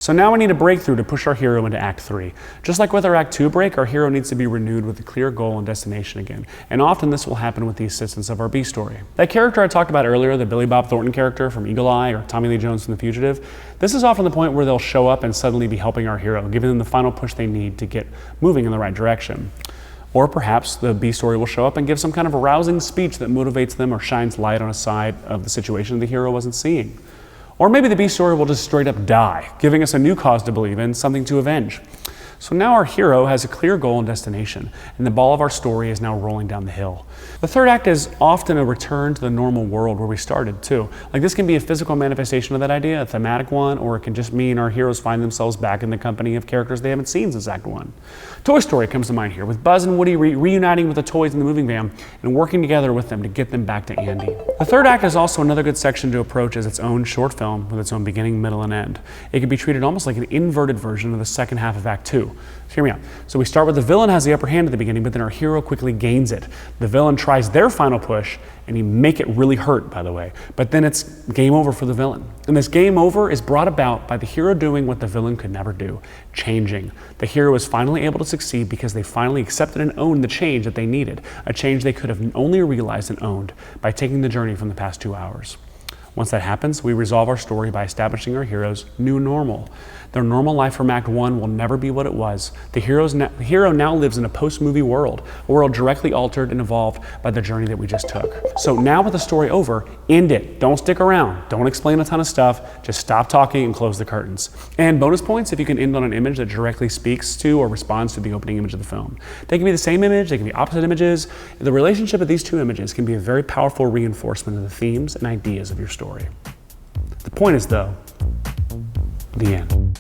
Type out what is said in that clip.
So now we need a breakthrough to push our hero into Act 3. Just like with our Act 2 break, our hero needs to be renewed with a clear goal and destination again. And often this will happen with the assistance of our B story. That character I talked about earlier, the Billy Bob Thornton character from Eagle Eye or Tommy Lee Jones from The Fugitive, this is often the point where they'll show up and suddenly be helping our hero, giving them the final push they need to get moving in the right direction. Or perhaps the B story will show up and give some kind of a rousing speech that motivates them or shines light on a side of the situation the hero wasn't seeing. Or maybe the B story will just straight up die, giving us a new cause to believe in, something to avenge. So now our hero has a clear goal and destination, and the ball of our story is now rolling down the hill. The third act is often a return to the normal world where we started too. Like this can be a physical manifestation of that idea, a thematic one, or it can just mean our heroes find themselves back in the company of characters they haven't seen since Act 1. Toy Story comes to mind here, with Buzz and Woody reuniting with the toys in the moving van and working together with them to get them back to Andy. The third act is also another good section to approach as its own short film with its own beginning, middle, and end. It can be treated almost like an inverted version of the second half of Act 2. So hear me out. So we start with the villain has the upper hand at the beginning, but then our hero quickly gains it. The villain tries their final push, and he make it really hurt, by the way. But then it's game over for the villain. And this game over is brought about by the hero doing what the villain could never do, changing. The hero is finally able to succeed because they finally accepted and owned the change that they needed, a change they could have only realized and owned by taking the journey from the past 2 hours. Once that happens, we resolve our story by establishing our hero's new normal. Their normal life from Act 1 will never be what it was. The hero now lives in a post-movie world, a world directly altered and evolved by the journey that we just took. So now with the story over, end it. Don't stick around. Don't explain a ton of stuff. Just stop talking and close the curtains. And bonus points if you can end on an image that directly speaks to or responds to the opening image of the film. They can be the same image, they can be opposite images. The relationship of these two images can be a very powerful reinforcement of the themes and ideas of your story. The point is, though, the end.